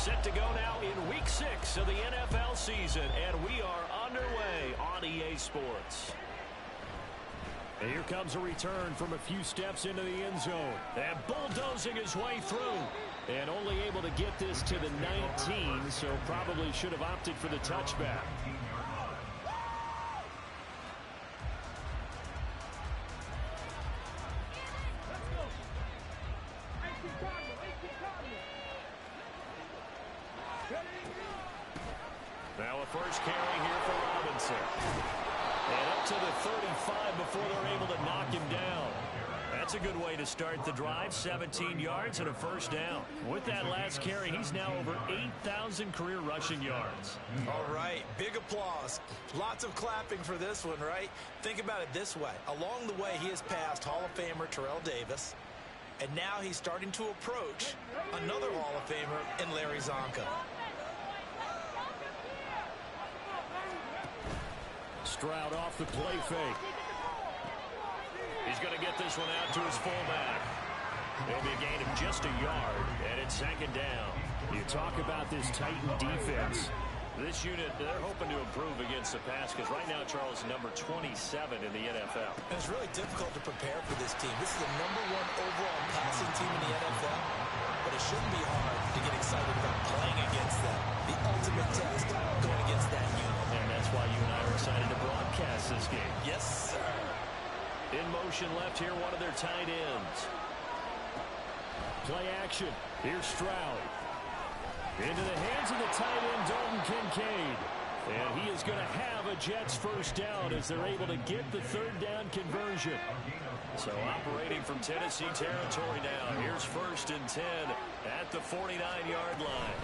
Set to go now in Week 6 of the NFL season, and we are underway on EA Sports. And here comes a return from a few steps into the end zone. And bulldozing his way through. And only able to get this to the 19, so probably should have opted for the touchback. Now a first carry here for Robinson. And up to the 35 before they're able to knock him down. That's a good way to start the drive. 17 yards and a first down. With that last carry, he's now over 8,000 career rushing yards. All right, big applause. Lots of clapping for this one, right? Think about it this way. Along the way, he has passed Hall of Famer Terrell Davis. And now he's starting to approach another Hall of Famer in Larry Zonka. Stroud off the play fake. He's going to get this one out to his fullback. It'll be a gain of just a yard, and it's second down. You talk about this Titan defense. This unit, they're hoping to improve against the pass because right now, Charles, number 27 in the NFL. And it's really difficult to prepare for this team. This is the #1 overall passing team in the NFL, but it shouldn't be hard to get excited about playing against them. The ultimate test going against that unit. And that's why you and I are excited to broadcast this game. Yes, sir. In motion left here, one of their tight ends. Play action. Here's Stroud. Into the hands of the tight end, Dalton Kincaid. And he is going to have a Jets first down as they're able to get the third down conversion. So operating from Tennessee territory now. Here's 1st and 10 at the 49-yard line.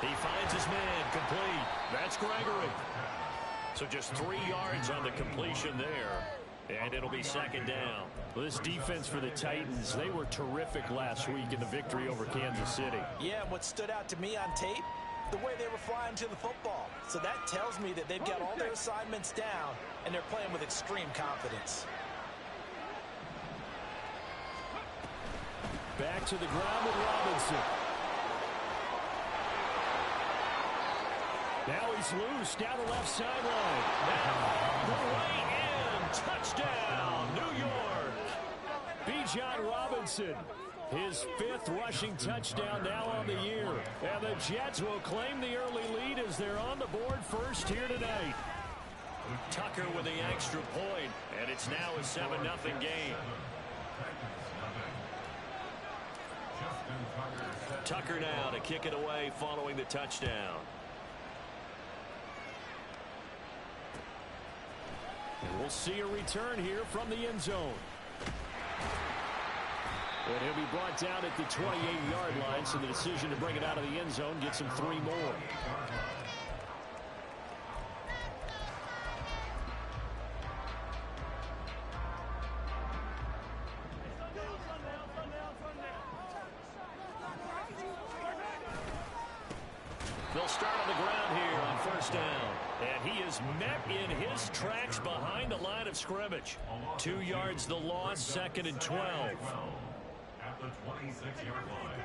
He finds his man complete. That's Gregory. So just 3 yards on the completion there. And it'll be second down. Well, this defense for the Titans, they were terrific last week in the victory over Kansas City. Yeah, what stood out to me on tape, the way they were flying to the football. So that tells me that they've got all their assignments down, and they're playing with extreme confidence. Back to the ground with Robinson. Now he's loose down the left sideline. Now the way in. Touchdown, New York. Bijan Robinson, his 5th rushing touchdown now on the year. And the Jets will claim the early lead as they're on the board first here tonight. Tucker with the extra point, and it's now a 7-0 game. Tucker now to kick it away following the touchdown. And we'll see a return here from the end zone. And he'll be brought down at the 28-yard line, so the decision to bring it out of the end zone gets him 3 more. They'll start on the ground here on 1st down. And he is met in his tracks behind the line of scrimmage. 2 yards the loss, 2nd and 12. At the 26-yard line.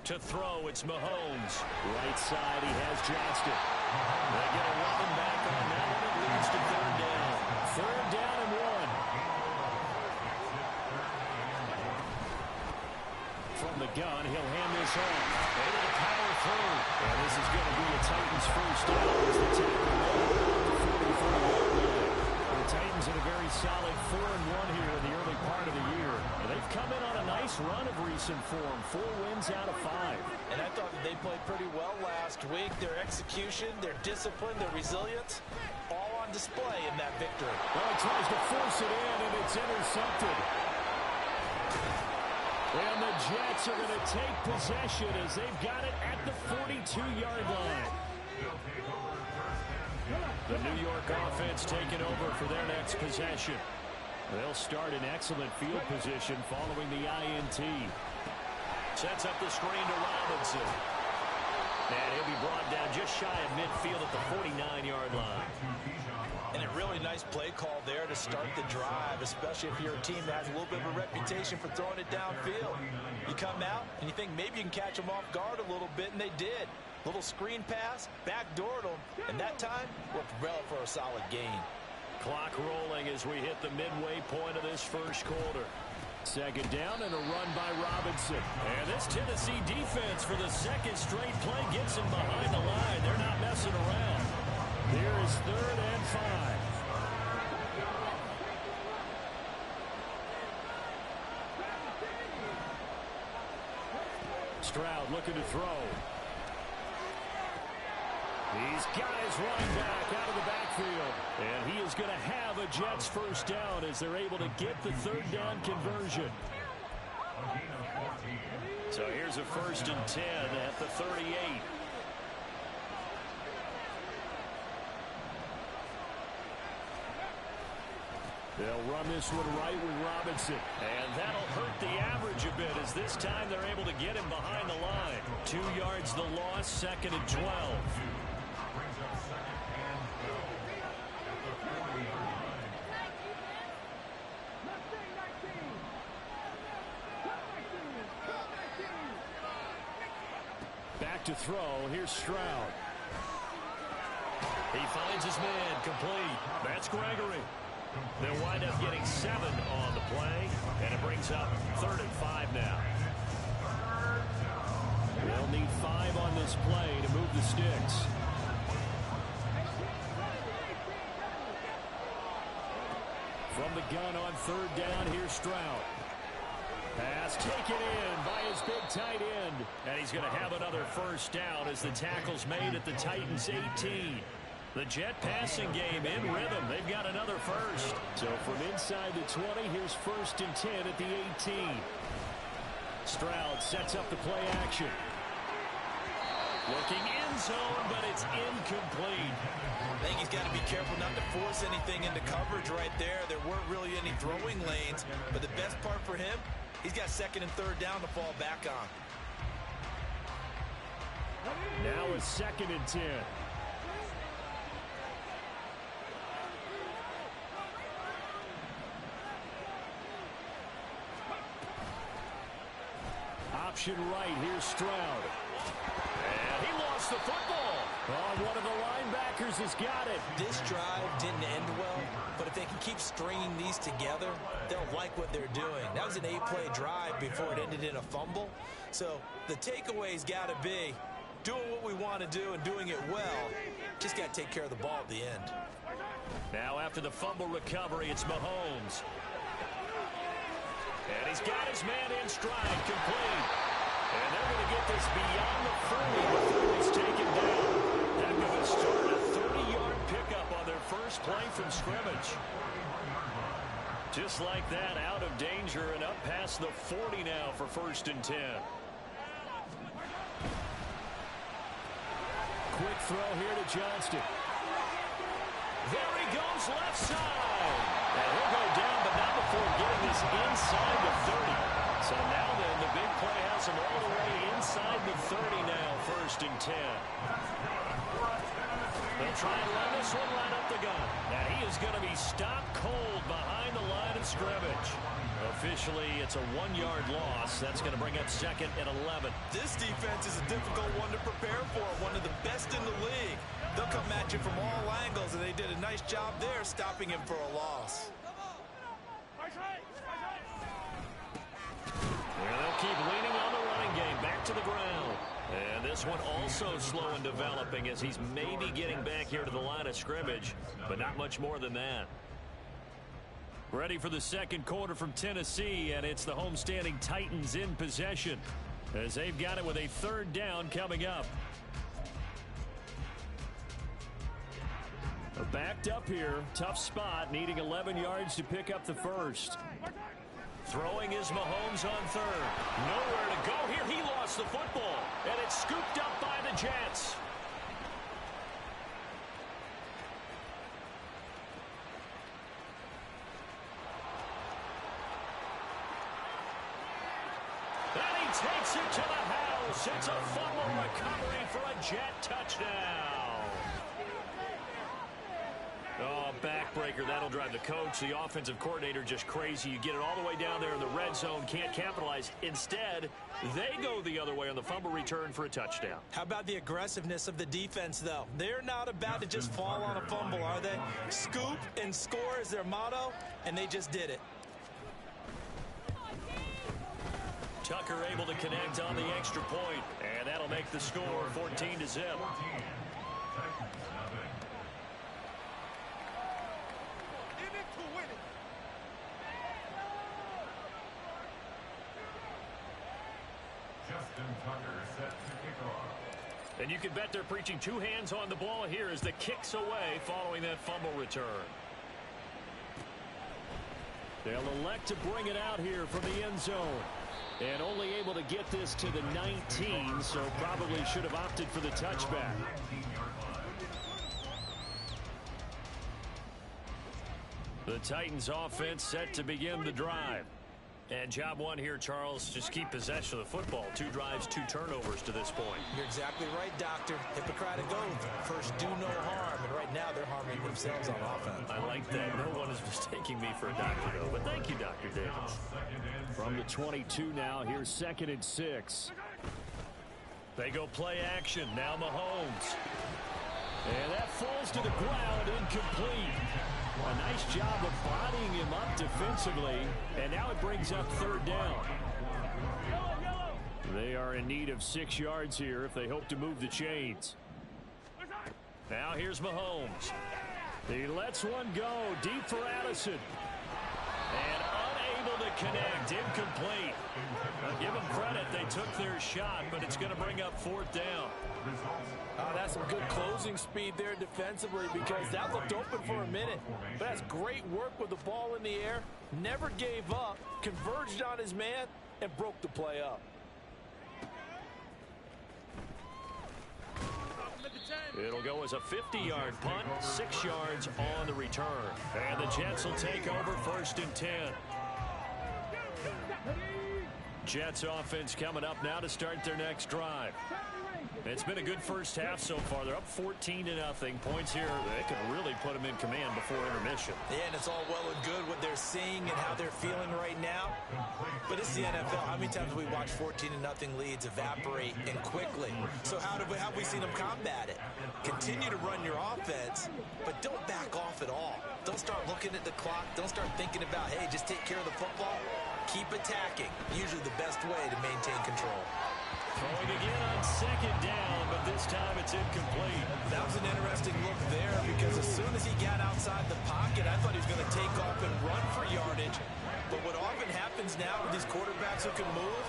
To throw, it's Mahomes. Right side, he has Johnston. They get a run back on that one. It leads to 3rd down. 3rd down and 1. From the gun, he'll hand this off. Able to power through. And this is going to be a Titans first down as they take the ball at the 44-yard line. The Titans in a very solid 4-1 here in the early part of the year. And they've come in on a nice run of recent form. 4 wins out of 5. And I thought that they played pretty well last week. Their execution, their discipline, their resilience, all on display in that victory. Well, he tries to force it in, and it's intercepted. And the Jets are going to take possession as they've got it at the 42-yard line. The New York offense taking over for their next possession. They'll start in excellent field position following the INT. Sets up the screen to Robinson. And he'll be brought down just shy of midfield at the 49-yard line. And a really nice play call there to start the drive, especially if you're a team that has a little bit of a reputation for throwing it downfield. You come out and you think maybe you can catch them off guard a little bit, and they did. Little screen pass, backdoored them, and that time worked well for a solid gain. Clock rolling as we hit the midway point of this first quarter. Second down and a run by Robinson. And this Tennessee defense for the second straight play gets him behind the line. They're not messing around. Here is 3rd and 5. Stroud looking to throw. He's got his running back out of the backfield. And he is going to have a Jets first down as they're able to get the 3rd down conversion. So here's a 1st and 10 at the 38. They'll run this one right with Robinson. And that'll hurt the average a bit as this time they're able to get him behind the line. 2 yards the loss, 2nd and 12. Back to throw. Here's Stroud. He finds his man complete. That's Gregory. They'll wind up getting 7 on the play, and it brings up 3rd and 5 now. They'll need 5 on this play to move the sticks. From the gun on 3rd down, here's Stroud. Pass taken in by his big tight end. And he's going to have another first down as the tackle's made at the Titans' 18. The Jet passing game in rhythm. They've got another first. So from inside the 20, here's 1st and 10 at the 18. Stroud sets up the play action. Looking end zone, but it's incomplete. I think he's got to be careful not to force anything into coverage right there. There weren't really any throwing lanes, but the best part for him, he's got 2nd and 3rd down to fall back on. Now it's 2nd and 10. Option right, here's Stroud. And he lost the football. Oh, one of the linebackers has got it. This drive didn't end well, but if they can keep stringing these together, they'll like what they're doing. That was an 8-play drive before it ended in a fumble. So the takeaway's got to be doing what we want to do and doing it well. Just got to take care of the ball at the end. Now after the fumble recovery, it's Mahomes. And he's got his man in stride, complete. And they're going to get this beyond the 40 before he's taken down. That going to start a 30-yard pickup on their first play from scrimmage. Just like that, out of danger and up past the 40 now for 1st and 10. Quick throw here to Johnston. There he goes, left side. And he'll go down, but not before getting this inside the 30. So now then, the big play has him all the way inside the 30 now, 1st and 10. They'll try and run this one right up the gun. Now he is going to be stopped cold behind the line of scrimmage. Officially, it's a 1-yard loss. That's going to bring up 2nd and 11. This defense is a difficult one to prepare for, one of the best in the league. They'll come at you from all angles, and they did a nice job there stopping him for a loss. Well, they'll keep leaning on the running game, back to the ground. And this one also slow in developing as he's maybe getting back here to the line of scrimmage, but not much more than that. Ready for the second quarter from Tennessee, and it's the homestanding Titans in possession as they've got it with a 3rd down coming up. Backed up here, tough spot, needing 11 yards to pick up the first. Throwing is Mahomes on 3rd. Nowhere to go here. He lost the football, and it's scooped up by the Jets. And he takes it to the house. It's a fumble recovery for a Jet touchdown. Oh, Tucker, that'll drive the coach, the offensive coordinator, just crazy. You get it all the way down there in the red zone, can't capitalize. Instead, they go the other way on the fumble return for a touchdown. How about the aggressiveness of the defense, though? They're not about to just fall on a fumble, are they? Scoop and score is their motto, and they just did it. Tucker able to connect on the extra point, and that'll make the score 14-0. And you can bet they're preaching two hands on the ball here as the kick's away following that fumble return. They'll elect to bring it out here from the end zone. And only able to get this to the 19, so probably should have opted for the touchback. The Titans offense set to begin the drive. And job one here, Charles, just keep possession of the football. 2 drives, 2 turnovers to this point. You're exactly right, Doctor. Hippocratic oath. First, do no harm. And right now, they're harming themselves on offense. I like that. No one is mistaking me for a doctor, though. But thank you, Dr. Davis. From the 22 now, here's 2nd and 6. They go play action. Now Mahomes. And that falls to the ground, incomplete. A nice job of bodying him up defensively, and now it brings up 3rd down. They are in need of 6 yards here if they hope to move the chains. Now here's Mahomes. He lets one go deep for Addison. And unable to connect, incomplete. Now give them credit, they took their shot, but it's going to bring up 4th down. That's some good closing speed there defensively because that looked open for a minute. But that's great work with the ball in the air. Never gave up, converged on his man, and broke the play up. It'll go as a 50-yard punt, 6 yards on the return. And the Jets will take over 1st and 10. Jets offense coming up now to start their next drive. It's been a good first half so far. They're up 14-0. Points here, they could really put them in command before intermission. Yeah, and it's all well and good what they're seeing and how they're feeling right now. But it's the NFL. How many times have we watched 14-0 leads evaporate and quickly? So how have we seen them combat it? Continue to run your offense, but don't back off at all. Don't start looking at the clock. Don't start thinking about, hey, just take care of the football. Keep attacking. Usually the best way to maintain control. Throwing again on 2nd down, but this time it's incomplete. That was an interesting look there because as soon as he got outside the pocket, I thought he was going to take off and run for yardage. But what often happens now with these quarterbacks who can move,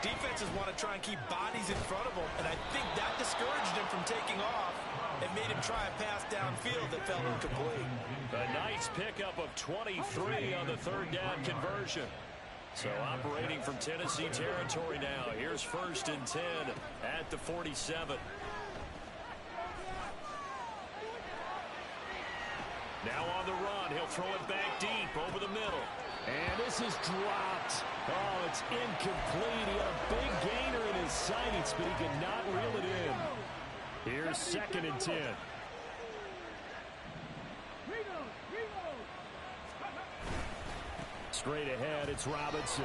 defenses want to try and keep bodies in front of them, and I think that discouraged him from taking off and made him try a pass downfield that fell incomplete. A nice pickup of 23 on the 3rd down conversion. So operating from Tennessee territory now. Here's 1st and 10 at the 47. Now on the run. He'll throw it back deep over the middle. And this is dropped. Oh, it's incomplete. He had a big gainer in his sights, but he could not reel it in. Here's 2nd and 10. Straight ahead, it's Robinson.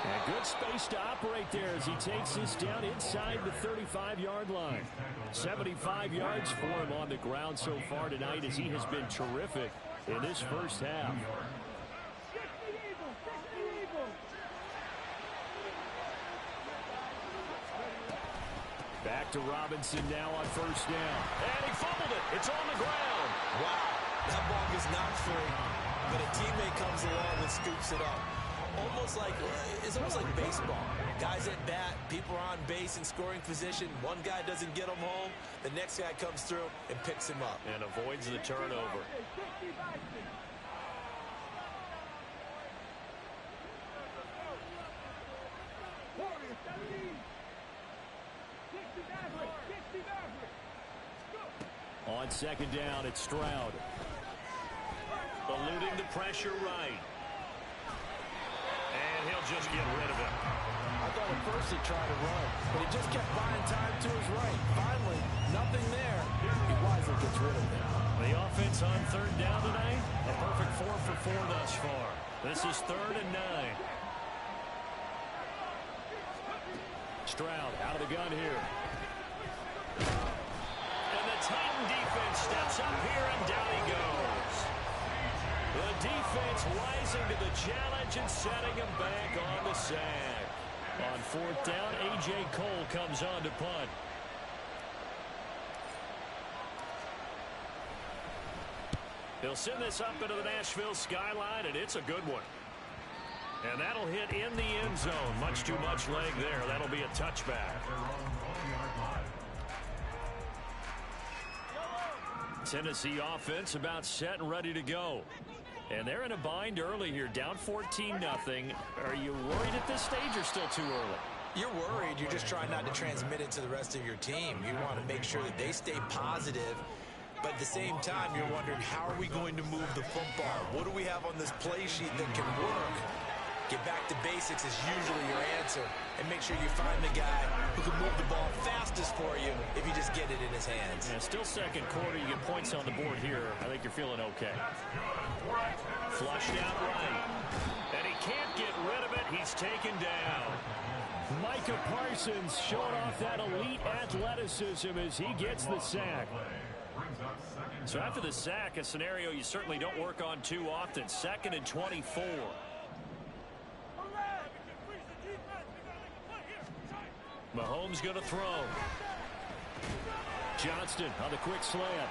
And good space to operate there as he takes this down inside the 35-yard line. 75 yards for him on the ground so far tonight as he has been terrific in this first half. Back to Robinson now on 1st down. And he fumbled it. It's on the ground. Wow. That ball gets knocked free, but a teammate comes along and scoops it up. It's almost like baseball. Guys at bat, people are on base in scoring position. One guy doesn't get him home. The next guy comes through and picks him up. And avoids the turnover. On 2nd down, it's Stroud. Eluding the pressure right. And he'll just get rid of it. I thought at first he tried to run, but he just kept buying time to his right. Finally, nothing there. He wisely gets rid of it. The offense on third down tonight, a perfect 4 for 4 thus far. This is 3rd and 9. Stroud out of the gun here. And the Titan defense steps up here, and down he goes. The defense rising to the challenge and setting him back on the sack. On 4th down, A.J. Cole comes on to punt. He'll send this up into the Nashville skyline, and it's a good one. And that'll hit in the end zone. Much too much leg there. That'll be a touchback. Tennessee offense about set and ready to go. And they're in a bind early here, down 14-0. Are you worried at this stage or still too early? You're worried. You're just trying not to transmit it to the rest of your team. You want to make sure that they stay positive. But at the same time, you're wondering, how are we going to move the football? What do we have on this play sheet that can work? Get back to basics is usually your answer. And make sure you find the guy who can move the ball fastest for you if you just get it in his hands. Yeah, still second quarter. You get points on the board here. I think you're feeling okay. Flushed out right. And he can't get rid of it. He's taken down. Micah Parsons showing off that elite athleticism as he gets the sack. So after the sack, a scenario you certainly don't work on too often. 2nd and 24. Mahomes going to throw. Johnston on the quick slant.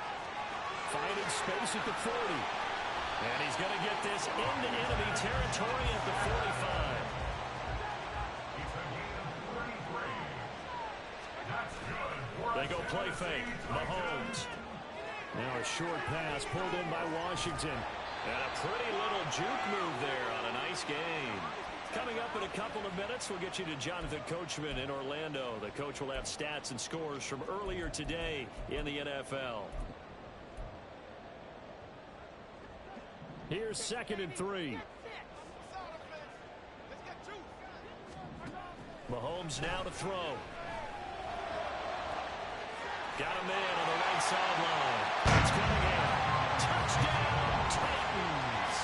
Finding space at the 40. And he's going to get this into enemy territory at the 45. They go play fake. Mahomes. Now a short pass pulled in by Washington. And a pretty little juke move there on a nice game. Coming up in a couple of minutes, we'll get you to Jonathan Coachman in Orlando. The coach will have stats and scores from earlier today in the NFL. Here's 2nd and 3. Mahomes now to throw. Got a man on the right sideline. It's coming in. Touchdown, Titans.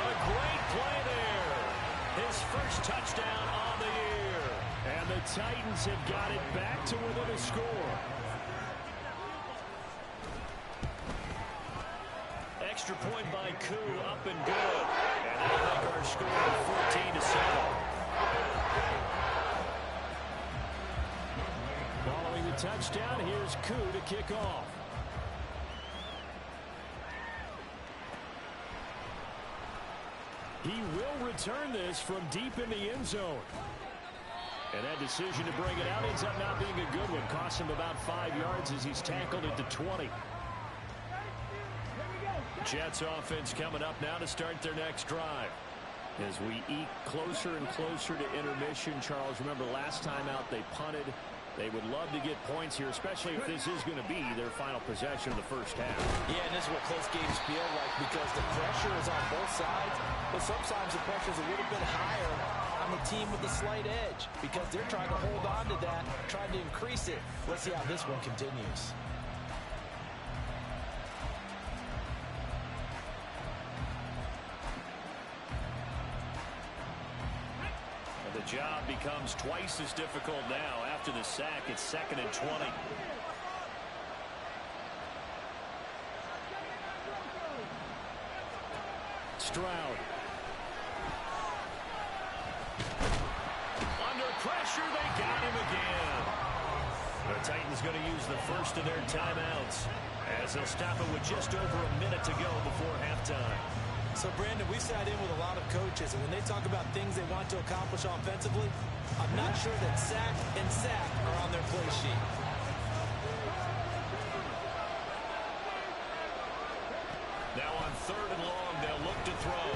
A great play there. His first touchdown on the year. And the Titans have got it back to within a score. Extra point by Koo, up and good. And that'll make our score 14-7. Following the touchdown, here's Koo to kick off. He will return this from deep in the end zone. And that decision to bring it out ends up not being a good one. Cost him about 5 yards as he's tackled at the 20. Jets offense coming up now to start their next drive. As we eke closer and closer to intermission, Charles, remember last time out they punted. They would love to get points here, especially if this is going to be their final possession of the first half. Yeah, and this is what close games feel like because the pressure is on both sides, but sometimes the pressure is a little bit higher on the team with the slight edge because they're trying to hold on to that, trying to increase it. Let's see how this one continues. The job becomes twice as difficult now. After the sack, it's 2nd and 20. Stroud. Under pressure, they got him again. The Titans going to use the first of their timeouts as they'll stop it with just over a minute to go before halftime. So, Brandon, we sat in with a lot of coaches, and when they talk about things they want to accomplish offensively, I'm not sure that sack and sack are on their play sheet. Now on 3rd and long, they'll look to throw.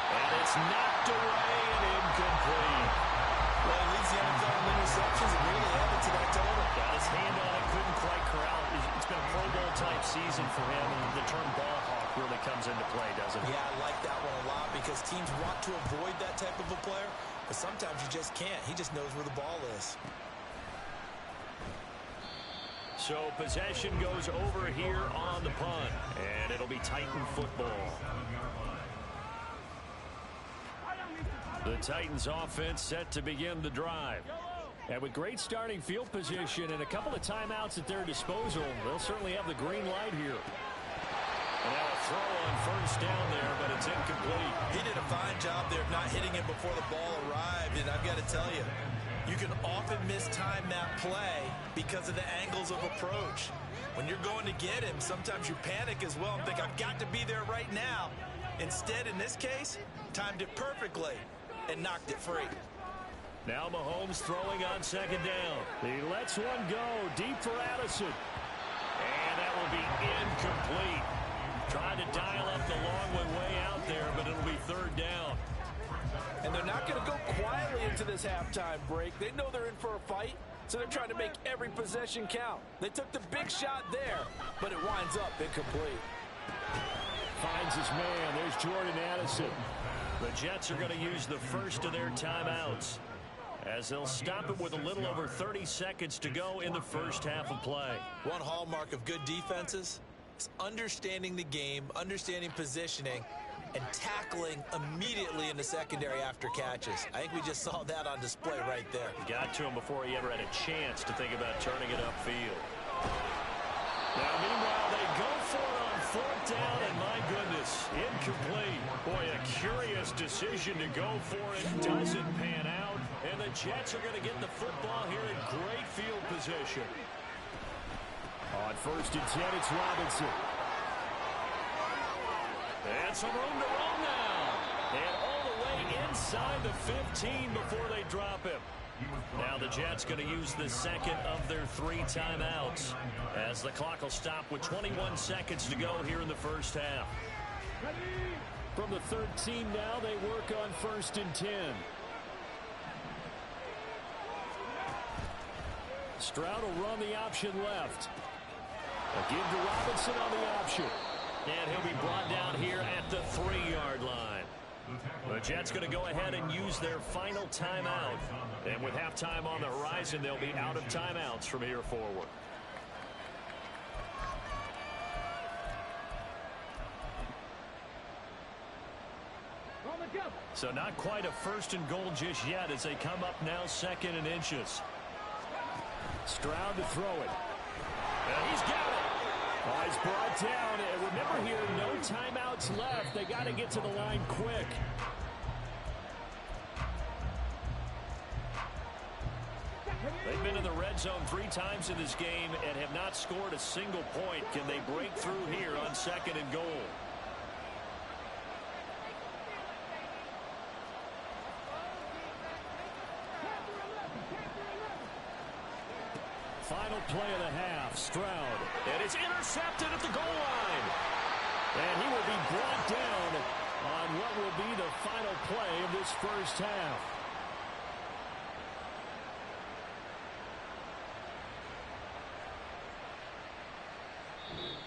And it's knocked away and incomplete. Well, he leads the NFL in interceptions and really added to that total. Got his hand on it, couldn't quite corral it. It's been a Pro Bowl type season for him, and the term ball hawk really comes into play, doesn't it? Yeah, I like that one a lot because teams want to avoid that type of a player, but sometimes you just can't. He just knows where the ball is. So possession goes over here on the punt, and it'll be Titan football. The Titans offense set to begin the drive. And with great starting field position and a couple of timeouts at their disposal, they'll certainly have the green light here. And now a throw on first down there, but it's incomplete. He did a fine job there of not hitting him before the ball arrived, and I've got to tell you, you can often mistime that play because of the angles of approach. When you're going to get him, sometimes you panic as well and think, I've got to be there right now. Instead, in this case, timed it perfectly and knocked it free. Now Mahomes throwing on second down. He lets one go deep for Addison. And that will be incomplete. Trying to dial up the long one way out there, but it'll be third down. And they're not going to go quietly into this halftime break. They know they're in for a fight, so they're trying to make every possession count. They took the big shot there, but it winds up incomplete. Finds his man. There's Jordan Addison. The Jets are going to use the first of their timeouts, as they'll stop it with a little over 30 seconds to go in the first half of play. One hallmark of good defenses is understanding the game, understanding positioning, and tackling immediately in the secondary after catches. I think we just saw that on display right there. Got to him before he ever had a chance to think about turning it upfield. Now, meanwhile, they go for it on fourth down, and my goodness, incomplete. Boy, a curious decision to go for it. Doesn't pan out. And the Jets are going to get the football here in great field position. On first and 10, it's Robinson. And some room to run now. And all the way inside the 15 before they drop him. Now the Jets going to use the second of their 3 timeouts, as the clock will stop with 21 seconds to go here in the first half. From the 13 now, they work on first and 10. Stroud will run the option left. A give to Robinson on the option. And he'll be brought down here at the 3-yard line. The Jets going to go ahead and use their final timeout. And with halftime on the horizon, they'll be out of timeouts from here forward. So not quite a first and goal just yet as they come up now second and inches. Stroud to throw it. And he's got it. Oh, he's brought down. And remember here, no timeouts left. They got to get to the line quick. They've been in the red zone 3 times in this game and have not scored a single point. Can they break through here on second and goal? Final play of the half, Stroud. And it's intercepted at the goal line. And he will be brought down on what will be the final play of this first half.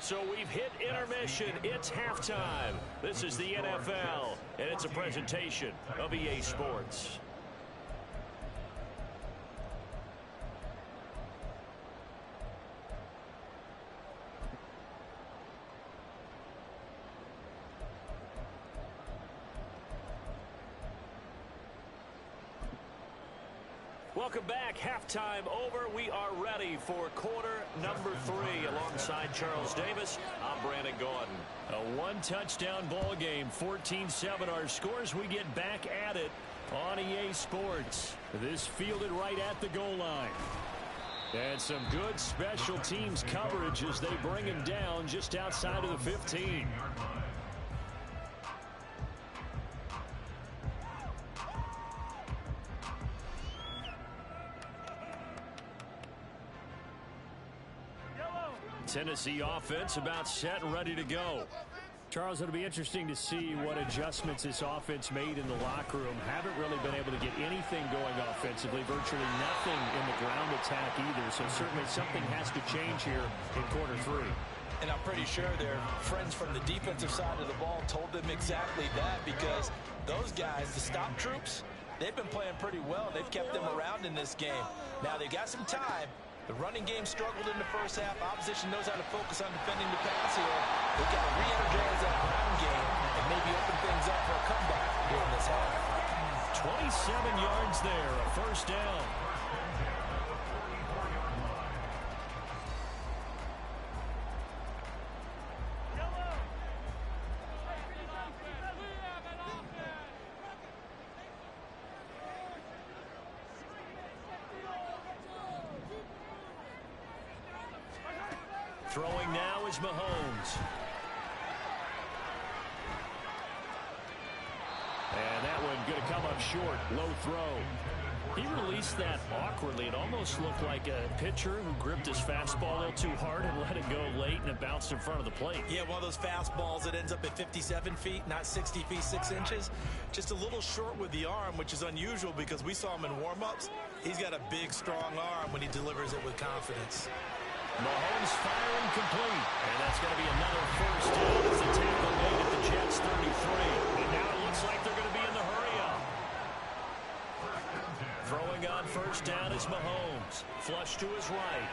So we've hit intermission. It's halftime. This is the NFL, and it's a presentation of EA Sports. Welcome back. Halftime over. We are ready for quarter number 3. Alongside Charles Davis, I'm Brandon Gaudin. A 1-touchdown ball game, 14-7 our scores. We get back at it on EA Sports. This fielded right at the goal line. And some good special teams coverage as they bring him down just outside of the 15. Tennessee offense about set and ready to go. Charles, it'll be interesting to see what adjustments this offense made in the locker room. Haven't really been able to get anything going offensively. Virtually nothing in the ground attack either. So certainly something has to change here in quarter 3. And I'm pretty sure their friends from the defensive side of the ball told them exactly that, because those guys, the stop troops, they've been playing pretty well. They've kept them around in this game. Now they got some time. The running game struggled in the first half. Opposition knows how to focus on defending the pass here. They've got to re-energize that ground game and maybe open things up for a comeback here in this half. 27 yards there, a first down. Throwing now is Mahomes. And that one going to come up short. Low throw. He released that awkwardly. It almost looked like a pitcher who gripped his fastball a little too hard and let it go late, and it bounced in front of the plate. Yeah, one of those fastballs that ends up at 57 feet, not 60 feet, 6 inches. Just a little short with the arm, which is unusual because we saw him in warm-ups. He's got a big, strong arm when he delivers it with confidence. Mahomes firing complete. And that's going to be another first down as the tackle made at the Jets' 33. And now it looks like they're going to be in the hurry-up. Throwing on first down is Mahomes. Flush to his right.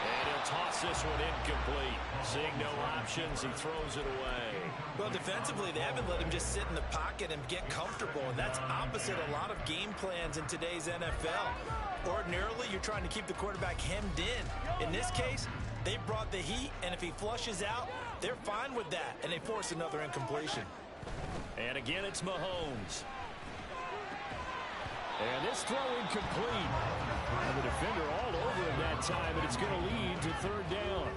And he'll toss this one incomplete. Seeing no options, he throws it away. Well, defensively, they haven't let him just sit in the pocket and get comfortable. And that's opposite a lot of game plans in today's NFL. Ordinarily, you're trying to keep the quarterback hemmed in. In this case, they brought the heat, and if he flushes out, they're fine with that, and they force another incompletion. And again, it's Mahomes. And this throw incomplete. And the defender all over him that time, and it's going to lead to third down.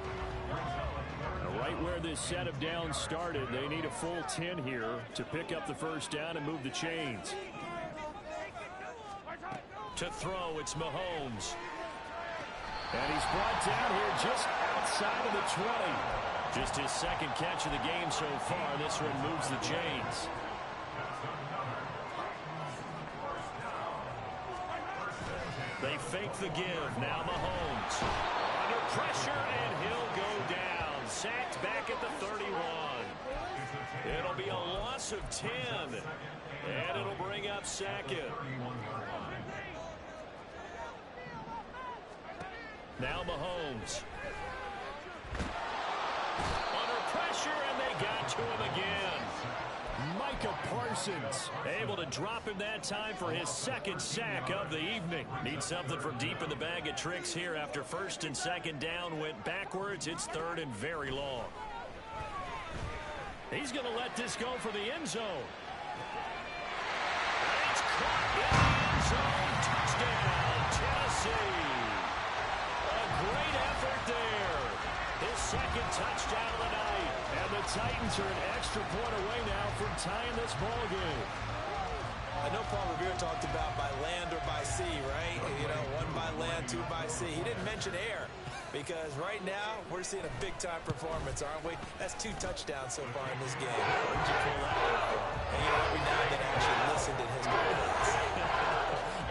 Right where this set of downs started, they need a full 10 here to pick up the first down and move the chains. To throw, it's Mahomes. And he's brought down here just outside of the 20. Just his second catch of the game so far. This one moves the chains. They fake the give. Now Mahomes. Under pressure, and he'll go down. Sacked back at the 31. It'll be a loss of 10. And it'll bring up Sackett. Now Mahomes. Under pressure, and they got to him again. Micah Parsons able to drop him that time for his second sack of the evening. Needs something from deep in the bag of tricks here after first and second down went backwards. It's third and very long. He's going to let this go for the end zone. And it's caught in the end zone. Touchdown, Tennessee. Great effort there. His second touchdown of the night. And the Titans are an extra point away now from tying this ball game. I know Paul Revere talked about by land or by sea, right? You know, one by land, two by sea. He didn't mention air because right now we're seeing a big-time performance, aren't we? That's 2 touchdowns so far in this game. Where'd you pull that one from? And you know, every now and then I actually listened in his comments.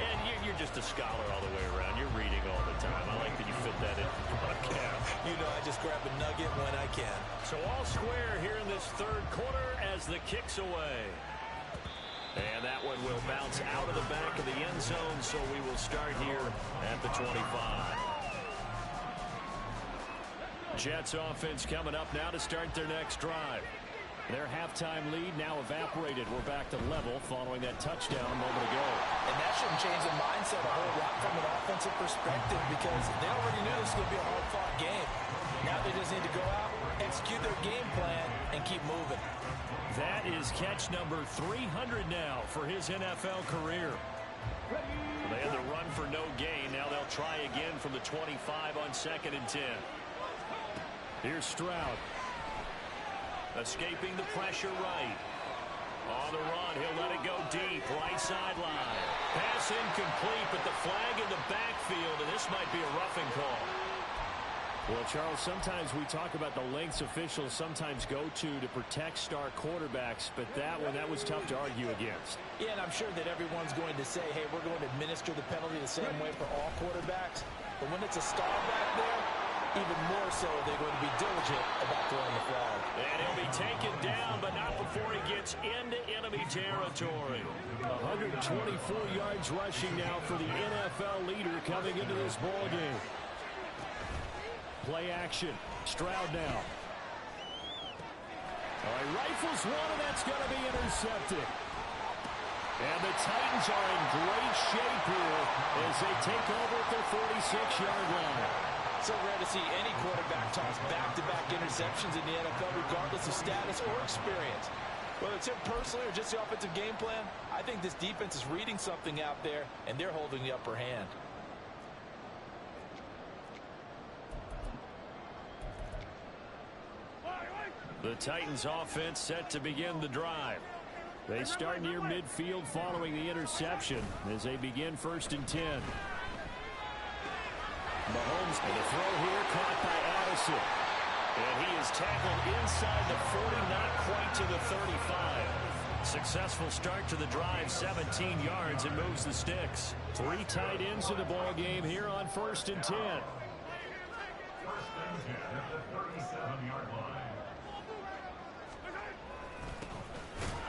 And you're just a scholar all the way around. You're reading all the time. I like that you fit that in the podcast. You know, I just grab a nugget when I can. So all square here in this third quarter as the kick's away. And that one will bounce out of the back of the end zone, so we will start here at the 25. Jets offense coming up now to start their next drive. Their halftime lead now evaporated. We're back to level following that touchdown a moment ago. And that shouldn't change the mindset a whole lot from an offensive perspective because they already knew this was going to be a hard-fought game. Now they just need to go out, execute their game plan, and keep moving. That is catch number 300 now for his NFL career. They had the run for no gain. Now they'll try again from the 25 on 2nd and 10. Here's Stroud. Escaping the pressure right. On the run, he'll let it go deep. Right sideline. Pass incomplete, but the flag in the backfield, and this might be a roughing call. Well, Charles, sometimes we talk about the lengths officials sometimes go to protect star quarterbacks, but that was tough to argue against. Yeah, and I'm sure that everyone's going to say, hey, we're going to administer the penalty the same way for all quarterbacks. But when it's a star back there, even more so they're going to be diligent about throwing the flag. And he'll be taken down, but not before he gets into enemy territory. 124 yards rushing now for the NFL leader coming into this ball game. Play action. Stroud now. All right, rifles one, and that's going to be intercepted. And the Titans are in great shape here as they take over at their 46-yard line. So rare to see any quarterback toss back-to-back interceptions in the NFL, regardless of status or experience. Whether it's him personally or just the offensive game plan, I think this defense is reading something out there, and they're holding the upper hand. The Titans offense set to begin the drive. They start near midfield following the interception as they begin 1st and 10. Mahomes and the throw here caught by Addison. And he is tackled inside the 40, not quite to the 35. Successful start to the drive, 17 yards, and moves the sticks. 3 tight ends in the ball game here on 1st and 10.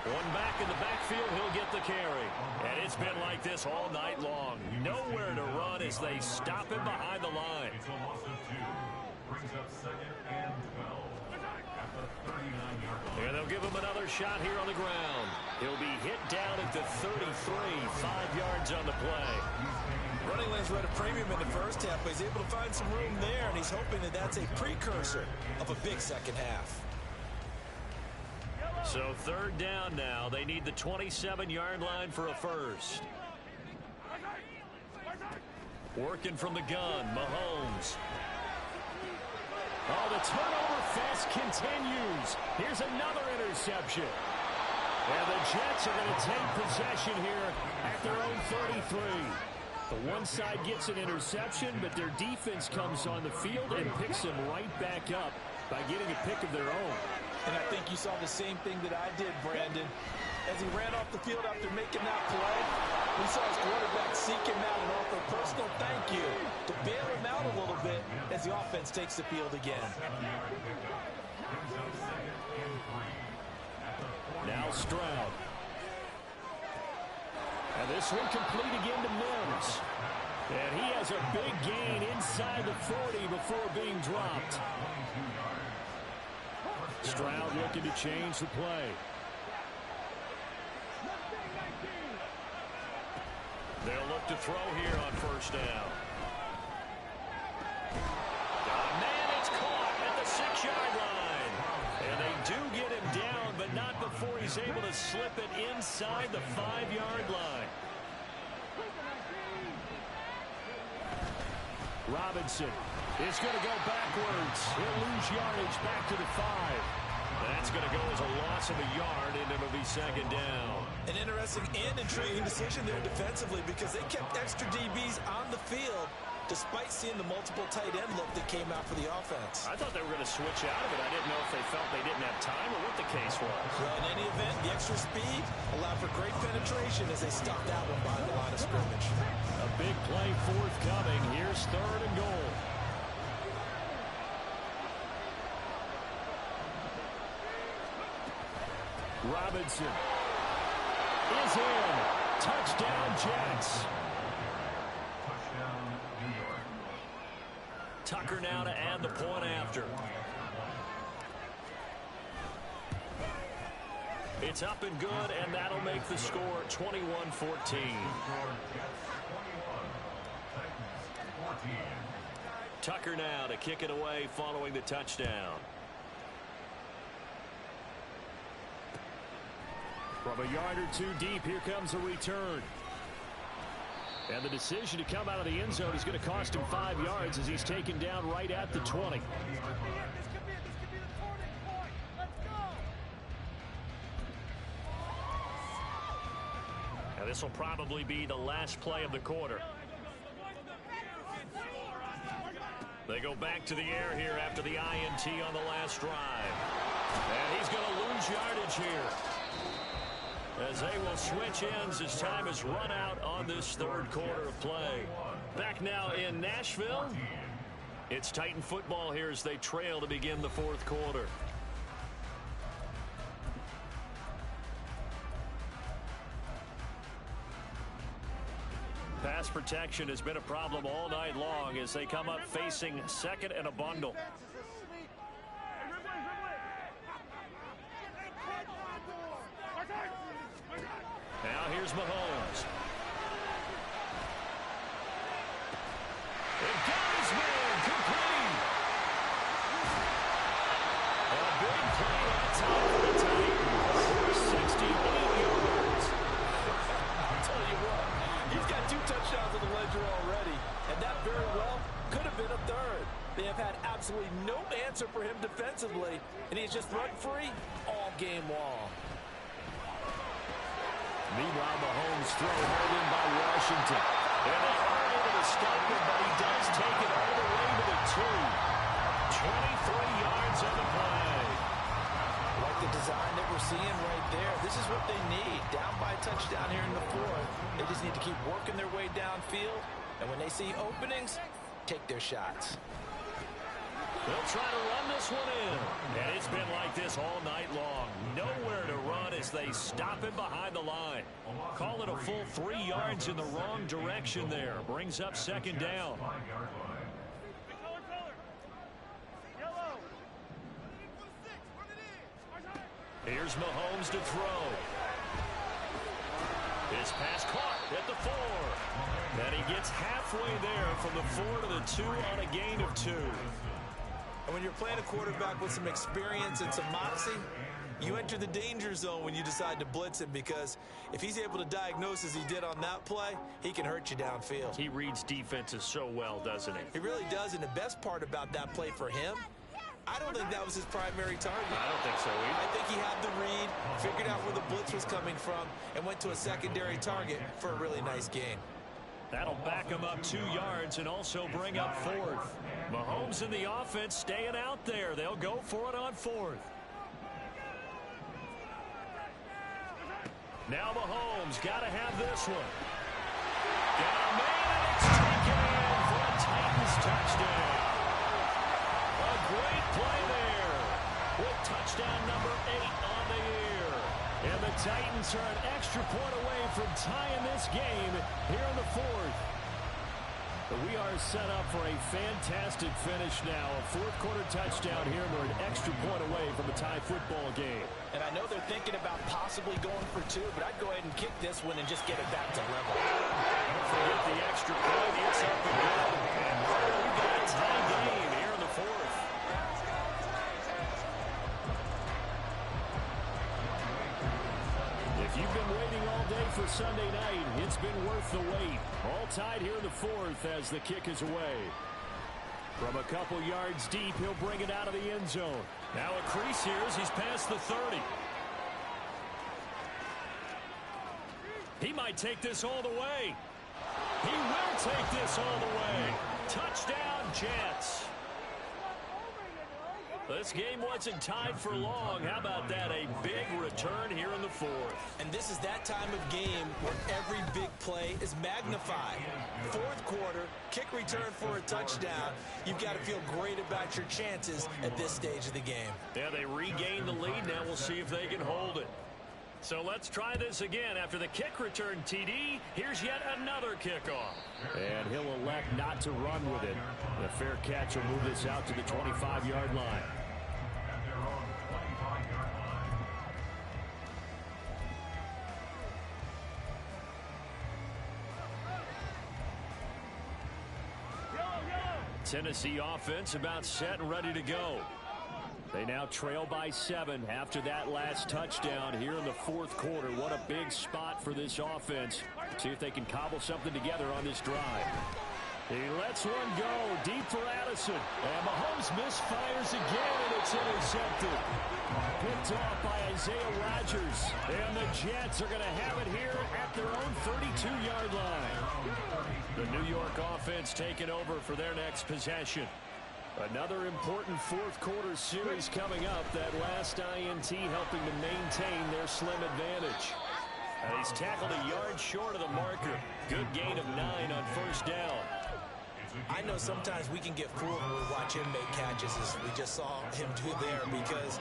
One back in the backfield, he'll get the carry. And it's been like this all night long. Nowhere to run as they stop him behind the line. It's a loss of 2. Brings up 2nd and 12 at the 39-yard line. And they'll give him another shot here on the ground. He'll be hit down at the 33, 5 yards on the play. Running lanes were at a premium in the first half, but he's able to find some room there, and he's hoping that that's a precursor of a big second half. So 3rd down now. They need the 27-yard line for a first. Working from the gun, Mahomes. Oh, the turnover fest continues. Here's another interception. And the Jets are going to take possession here at their own 33. The one side gets an interception, but their defense comes on the field and picks them right back up by getting a pick of their own. And I think you saw the same thing that I did, Brandon. As he ran off the field after making that play, we saw his quarterback seek him out and offer a personal thank you to bail him out a little bit as the offense takes the field again. Now Stroud. And this one complete again to Mims. And he has a big gain inside the 40 before being dropped. Stroud looking to change the play. They'll look to throw here on 1st down. Man, it's caught at the 6-yard line. And they do get him down, but not before he's able to slip it inside the 5-yard line. Robinson is going to go backwards. He'll lose yardage back to the 5. That's going to go as a loss of a yard, and it'll be 2nd down. An interesting and intriguing decision there defensively because they kept extra DBs on the field despite seeing the multiple tight end look that came out for the offense. I thought they were going to switch out of it. I didn't know if they felt they didn't have time or what the case was. Well, in any event, the extra speed allowed for great penetration as they stopped that one behind the line of scrimmage. A big play forthcoming. Here's 3rd and goal. Robinson is in. Touchdown, Jets. Touchdown, New York. Tucker now to add the point after. It's up and good, and that'll make the score 21-14. Tucker now to kick it away following the touchdown. From a yard or 2 deep, here comes a return. And the decision to come out of the end zone is going to cost him 5 yards as he's taken down right at the 20. Now this will probably be the last play of the quarter. They go back to the air here after the INT on the last drive. And he's going to lose yardage here, as they will switch ends as time is run out on this 3rd quarter of play. Back now in Nashville, It's Titan football here as they trail to begin the fourth quarter. Pass protection has been a problem all night long as they come up facing second and a bundle. Now here's Mahomes. It goes, man, complete. A big play that time for the Titans. 68 yards. I'll tell you what, he's got 2 touchdowns on the ledger already, and that very well could have been a third. They have had absolutely no answer for him defensively, and he's just run free all game long. Meanwhile, Mahomes throw held in by Washington. And they are able to stop him, but he does take it all the way to the 2. 23 yards on the play. Like the design that we're seeing right there. This is what they need. Down by a touchdown here in the fourth. They just need to keep working their way downfield. And when they see openings, take their shots. They'll try to run this one in. And it's been like this all night long. Nowhere to run as they stop it behind the line. Call it a full 3 yards in the wrong direction there. Brings up second down. Here's Mahomes to throw. His pass caught at the 4. And he gets halfway there from the 4 to the 2 on a gain of 2. And when you're playing a quarterback with some experience and some moxie, you enter the danger zone when you decide to blitz him, because if he's able to diagnose as he did on that play, he can hurt you downfield. He reads defenses so well, doesn't he? He really does, and the best part about that play for him, I don't think that was his primary target. I don't think so either. I think he had the read, figured out where the blitz was coming from, and went to a secondary target for a really nice gain. That'll back him up 2 yards and also bring up 4th. Mahomes and the offense staying out there. They'll go for it on 4th. Now Mahomes got to have this one. Got a man, and it's taken in for a Titans touchdown. A great play there with touchdown number 8 on the year. And the Titans are an extra point away from tying this game here in the 4th. But we are set up for a fantastic finish now. A fourth-quarter touchdown here. We're an extra point away from a tie football game. And I know they're thinking about possibly going for 2, but I'd go ahead and kick this one and just get it back to level. Don't forget the extra point. It's up and good. And we've got a tie game here in the 4th. If you've been waiting all day for Sunday night, it's been worth the wait. All tied here in the 4th as the kick is away. From a couple yards deep, he'll bring it out of the end zone. Now a crease here as he's past the 30. He might take this all the way. He will take this all the way. Touchdown, Jets. This game wasn't tied for long. How about that? A big return here in the 4th. And this is that time of game where every big play is magnified. Fourth quarter, kick return for a touchdown. You've got to feel great about your chances at this stage of the game. Yeah, they regain the lead. Now we'll see if they can hold it. So let's try this again. After the kick return TD, here's yet another kickoff. And he'll elect not to run with it. The fair catch will move this out to the 25-yard line. Tennessee offense about set and ready to go. They now trail by 7 after that last touchdown here in the 4th quarter. What a big spot for this offense. See if they can cobble something together on this drive. He lets one go deep for Addison. And Mahomes misfires again, and it's intercepted. Picked off by Isaiah Rodgers. And the Jets are going to have it here at their own 32-yard line. The New York offense taking over for their next possession. Another important fourth quarter series coming up. That last INT helping to maintain their slim advantage. And he's tackled a yard short of the marker. Good gain of 9 on first down. I know sometimes we can get fooled when we watch him make catches as we just saw him do there because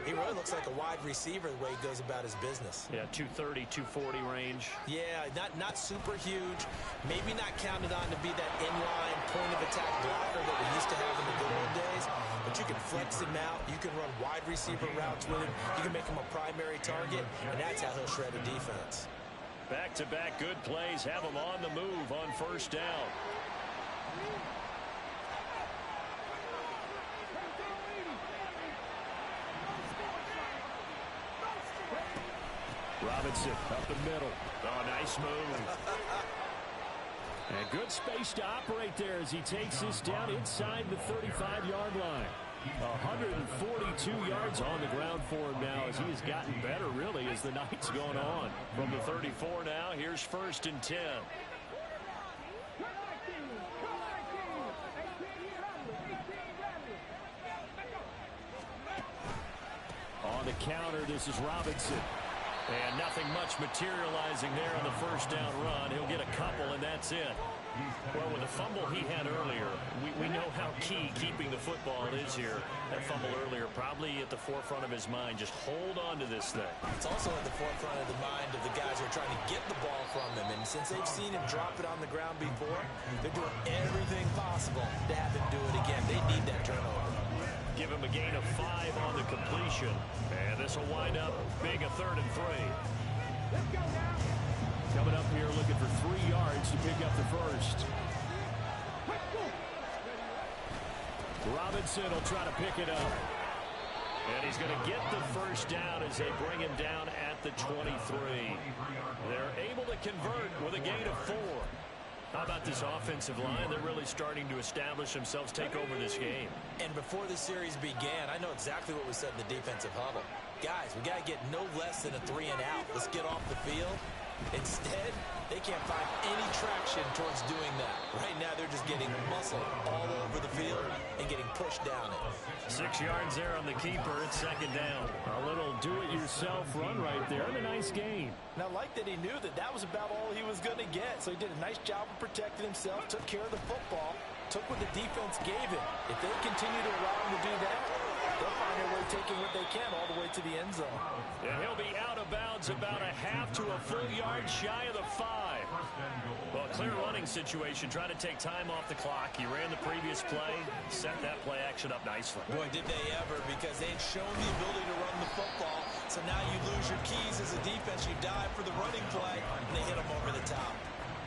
he really looks like a wide receiver the way he goes about his business. Yeah, 230, 240 range. Yeah, not super huge. Maybe not counted on to be that inline point of attack blocker that we used to have in the good old days. But you can flex him out. You can run wide receiver routes with him. You can make him a primary target, and that's how he'll shred a defense. Back-to-back good plays have him on the move on first down. Robinson up the middle. Oh, nice move. And good space to operate there as he takes this down inside the 35-yard line. 142 yards on the ground for him now as he has gotten better, really, as the night's going on. From the 34 now, here's 1st and 10. On the counter, this is Robinson. And nothing much materializing there on the first down run. He'll get a couple, and that's it. Well, with the fumble he had earlier, we know how key keeping the football is here. That fumble earlier probably at the forefront of his mind. Just hold on to this thing. It's also at the forefront of the mind of the guys who are trying to get the ball from him. And since they've seen him drop it on the ground before, they're doing everything possible to have him do it again. They need that turnover. Give him a gain of 5 on the completion. And this will wind up being a 3rd and 3. Coming up here looking for 3 yards to pick up the first. Robinson will try to pick it up. And he's going to get the first down as they bring him down at the 23. They're able to convert with a gain of 4. How about this offensive line? They're really starting to establish themselves, take over this game. And before the series began, I know exactly what we said in the defensive huddle. Guys, we got to get no less than a 3 and out. Let's get off the field. Instead, they can't find any traction towards doing that. Right now, they're just getting muscle all over the field and getting pushed down it. 6 yards there on the keeper. It's 2nd down. A little do-it-yourself run right there and a nice gain. Now, like that, he knew that was about all he was going to get. So he did a nice job of protecting himself, took care of the football, took what the defense gave him. If they continue to allow him to do that, they'll find their way taking what they can all the way to the end zone. And he'll be out of bounds about a half to a full yard shy of the 5. Well, clear running situation, trying to take time off the clock. He ran the previous play, set that play action up nicely. Boy, did they ever, because they had shown the ability to run the football. So now you lose your keys as a defense. You dive for the running play, and they hit them over the top.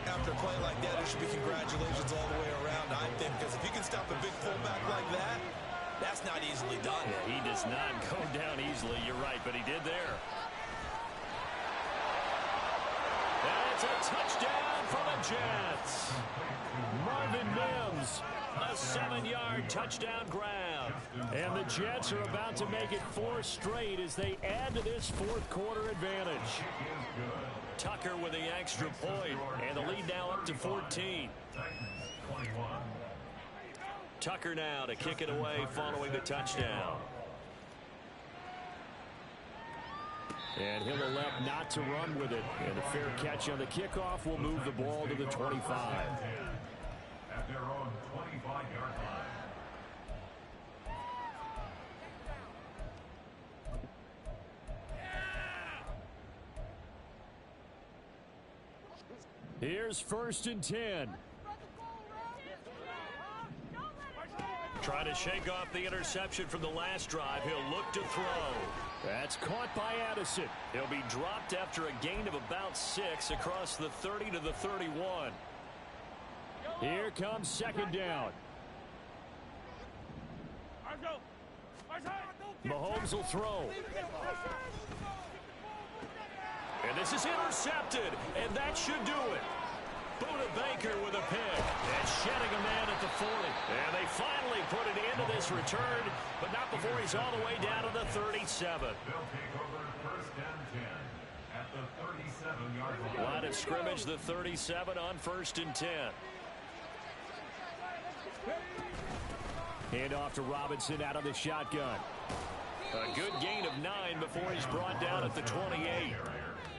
After a play like that, it should be congratulations all the way around, I think, because if you can stop a big fullback like that, that's not easily done. Yeah, he does not go down easily, you're right, but he did there. And it's a touchdown for the Jets. Marvin Mims, a 7-yard touchdown grab. And the Jets are about to make it 4 straight as they add to this 4th quarter advantage. Tucker with the extra point, and the lead now up to 14. Tucker now to kick it away following the touchdown. And he'll elect not to run with it. And a fair catch on the kickoff will move the ball to the 25. At their own 25-yard line. Here's 1st and 10. Try to shake off the interception from the last drive. He'll look to throw. That's caught by Addison. He'll be dropped after a gain of about 6 across the 30 to the 31. Here comes 2nd down. Mahomes will throw. And this is intercepted, and that should do it. Buda Baker with a pick, and shedding a man at the 40. And they finally put it into this return, but not before he's all the way down to the 37. They'll take over 1st and 10 at the 37-yard line. Line of scrimmage, the 37 on 1st and 10. Hand off to Robinson out of the shotgun. A good gain of 9 before he's brought down at the 28.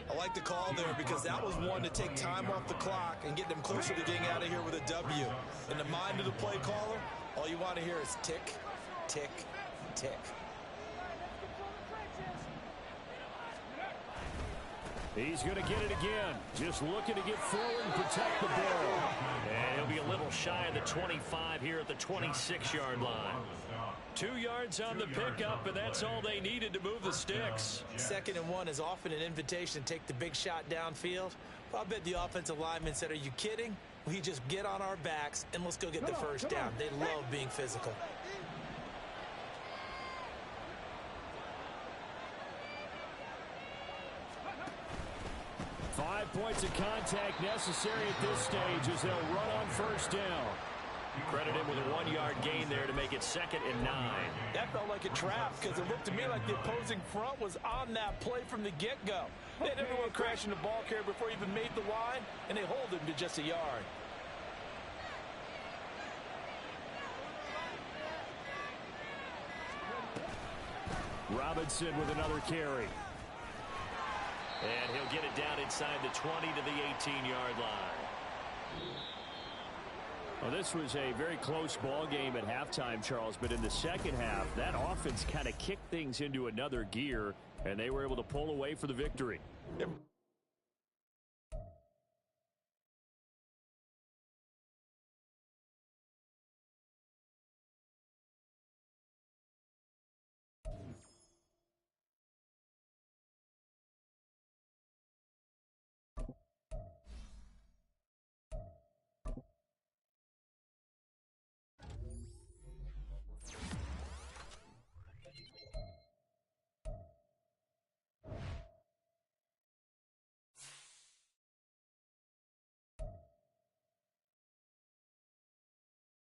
I like the call there because that was one to take time off the clock and get them closer to getting out of here with a W. In the mind of the play caller, all you want to hear is tick, tick, tick. He's going to get it again. Just looking to get forward and protect the ball. And he'll be a little shy of the 25 here at the 26-yard line. 2 yards on the pickup, and that's all they needed to move the sticks. 2nd and 1 is often an invitation to take the big shot downfield. Well, I bet the offensive lineman said, are you kidding? We just get on our backs and let's go get the first down. They love being physical. Five points of contact necessary at this stage as they'll run on first down. Credited with a 1-yard gain there to make it 2nd and 9. That felt like a trap because it looked to me like the opposing front was on that play from the get-go. They had everyone crashing the ball carrier before he even made the line, and they hold him to just a yard. Robinson with another carry. And he'll get it down inside the 20 to the 18-yard line. Well, this was a very close ball game at halftime, Charles, but in the second half, that offense kind of kicked things into another gear, and they were able to pull away for the victory.